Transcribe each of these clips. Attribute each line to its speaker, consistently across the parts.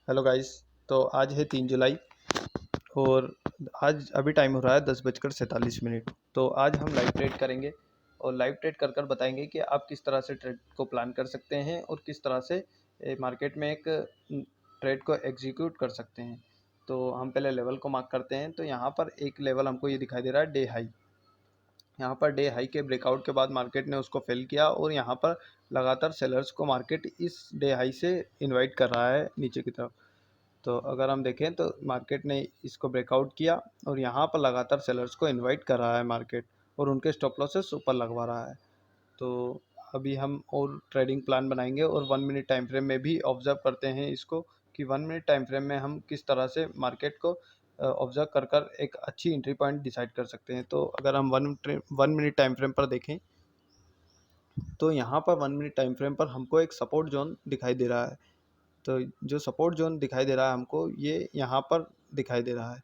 Speaker 1: Hello guys. तो आज है 3 जुलाई और आज अभी टाइम हो रहा है 10:47। तो आज हम लाइव ट्रेड करेंगे और लाइव ट्रेड कर कर बताएंगे कि आप किस तरह से ट्रेड को प्लान कर सकते हैं और किस तरह से मार्केट में एक ट्रेड को एग्जीक्यूट कर सकते हैं। तो हम पहले लेवल को मार्क करते हैं। तो यहाँ पर एक लेवल हमको ये दिखाई दे रहा है, डे हाई। यहाँ पर डे हाई के ब्रेकआउट के बाद मार्केट ने उसको फेल किया और यहाँ पर लगातार सेलर्स को मार्केट इस डे हाई से इन्वाइट कर रहा है नीचे की तरफ। तो अगर हम देखें तो मार्केट ने इसको ब्रेकआउट किया और यहाँ पर लगातार सेलर्स को इनवाइट कर रहा है मार्केट और उनके स्टॉप लॉसेस ऊपर लगवा रहा है। तो अभी हम और ट्रेडिंग प्लान बनाएंगे और 1 मिनट टाइम फ्रेम में भी ऑब्जर्व करते हैं इसको कि 1 मिनट टाइम फ्रेम में हम किस तरह से मार्केट को ऑब्जर्व कर कर एक अच्छी एंट्री पॉइंट डिसाइड कर सकते हैं। तो अगर हम 1 मिनट टाइम फ्रेम पर देखें तो यहाँ पर 1 मिनट टाइम फ्रेम पर हमको एक सपोर्ट जोन दिखाई दे रहा है। तो जो सपोर्ट जोन दिखाई दे रहा है हमको, ये यहाँ पर दिखाई दे रहा है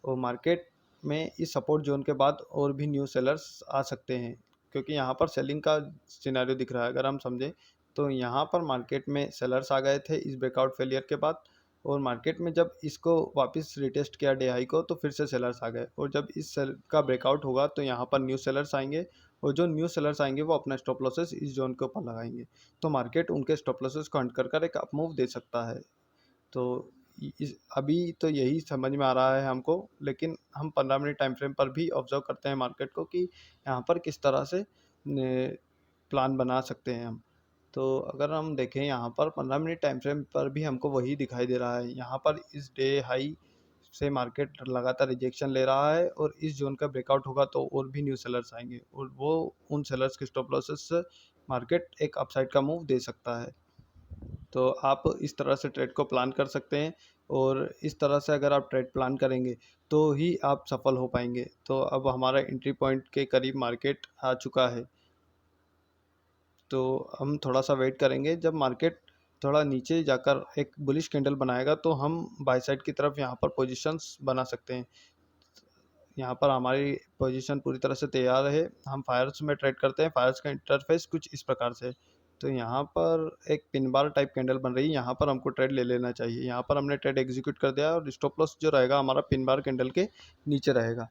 Speaker 1: और मार्केट में इस सपोर्ट जोन के बाद और भी न्यू सेलर्स आ सकते हैं क्योंकि यहाँ पर सेलिंग का सिनेरियो दिख रहा है। अगर हम समझें तो यहाँ पर मार्केट में सेलर्स आ गए थे इस ब्रेकआउट फेलियर के बाद और मार्केट में जब इसको वापस रिटेस्ट किया डे हाई को तो फिर से सेलर्स आ गए और जब इस सेल का ब्रेकआउट होगा तो यहाँ पर न्यू सेलर्स आएंगे और जो न्यू सेलर्स आएंगे वो अपना स्टॉप लॉसेस इस जोन के ऊपर लगाएंगे। तो मार्केट उनके स्टॉप लॉसेस को हंट कर कर एक अपमूव दे सकता है। तो अभी तो यही समझ में आ रहा है हमको, लेकिन हम 15 मिनट टाइम फ्रेम पर भी ऑब्जर्व करते हैं मार्केट को कि यहाँ पर किस तरह से प्लान बना सकते हैं हम। तो अगर हम देखें यहाँ पर 15 मिनट टाइम फ्रेम पर भी हमको वही दिखाई दे रहा है। यहाँ पर इस डे हाई से मार्केट लगातार रिजेक्शन ले रहा है और इस जोन का ब्रेकआउट होगा तो और भी न्यू सेलर्स आएंगे और वो उन सेलर्स के स्टॉप लॉसेस से मार्केट एक अपसाइड का मूव दे सकता है। तो आप इस तरह से ट्रेड को प्लान कर सकते हैं और इस तरह से अगर आप ट्रेड प्लान करेंगे तो ही आप सफल हो पाएंगे। तो अब हमारा एंट्री पॉइंट के करीब मार्केट आ चुका है। तो हम थोड़ा सा वेट करेंगे, जब मार्केट थोड़ा नीचे जाकर एक बुलिश कैंडल बनाएगा तो हम बाय साइड की तरफ यहाँ पर पोजीशंस बना सकते हैं। यहाँ पर हमारी पोजीशन पूरी तरह से तैयार है। हम फायर्स में ट्रेड करते हैं। फायर्स का इंटरफेस कुछ इस प्रकार से है। तो यहाँ पर एक पिन बार टाइप कैंडल बन रही है, यहाँ पर हमको ट्रेड ले लेना चाहिए। यहाँ पर हमने ट्रेड एग्जीक्यूट कर दिया और स्टॉप लॉस जो रहेगा हमारा पिन बार कैंडल के नीचे रहेगा।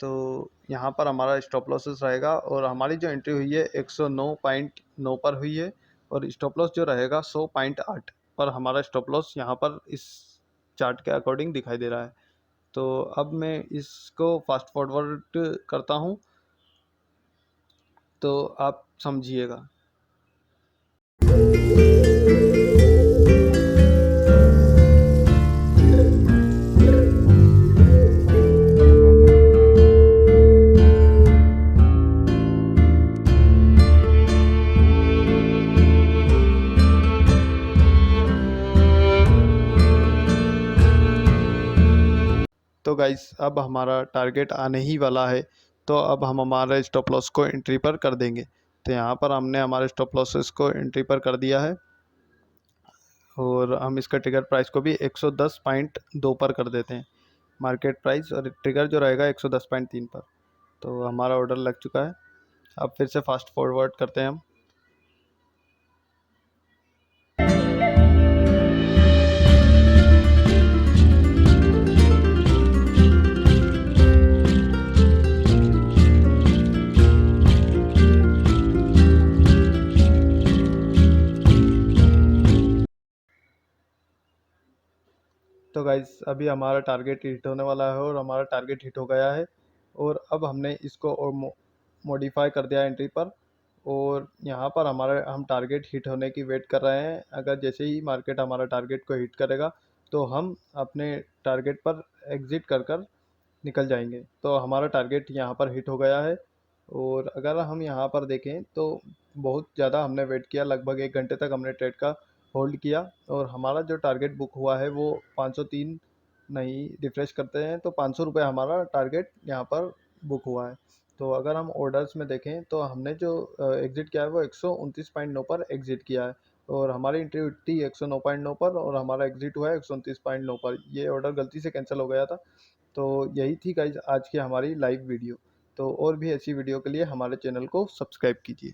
Speaker 1: तो यहाँ पर हमारा स्टॉप लॉसेस रहेगा और हमारी जो एंट्री हुई है 109.9 पर हुई है और स्टॉप लॉस जो रहेगा 100.8 पर हमारा स्टॉप लॉस यहाँ पर इस चार्ट के अकॉर्डिंग दिखाई दे रहा है। तो अब मैं इसको फास्ट फॉरवर्ड करता हूँ तो आप समझिएगा। तो गाइस अब हमारा टारगेट आने ही वाला है। तो अब हम हमारे स्टॉप लॉस को एंट्री पर कर देंगे। तो यहाँ पर हमने हमारे स्टॉप लॉसेस को एंट्री पर कर दिया है और हम इसका ट्रिगर प्राइस को भी 110.2 पर कर देते हैं मार्केट प्राइस और ट्रिगर जो रहेगा 110.3 पर। तो हमारा ऑर्डर लग चुका है। अब फिर से फास्ट फॉरवर्ड करते हैं हम। तो गाइस अभी हमारा टारगेट हिट होने वाला है और हमारा टारगेट हिट हो गया है और अब हमने इसको और मॉडिफाई कर दिया एंट्री पर और यहाँ पर हमारा हम टारगेट हिट होने की वेट कर रहे हैं। अगर जैसे ही मार्केट हमारा टारगेट को हिट करेगा तो हम अपने टारगेट पर एग्ज़िट कर कर निकल जाएंगे। तो हमारा टारगेट यहाँ पर हिट हो गया है और अगर हम यहाँ पर देखें तो बहुत ज़्यादा हमने वेट किया, लगभग 1 घंटे तक हमने ट्रेड का होल्ड किया और हमारा जो टारगेट बुक हुआ है वो 503 नहीं, रिफ्रेश करते हैं तो 500 रुपये हमारा टारगेट यहाँ पर बुक हुआ है। तो अगर हम ऑर्डर्स में देखें तो हमने जो एग्ज़िट किया है वो 129.9 पर एग्ज़िट किया है और हमारी एंट्री हुई थी 109.9 पर और हमारा एग्ज़िट हुआ है 129.9 पर। ये ऑर्डर गलती से कैंसिल हो गया था। तो यही थी गाइज आज की हमारी लाइव वीडियो। तो और भी ऐसी वीडियो के लिए हमारे चैनल को सब्सक्राइब कीजिए।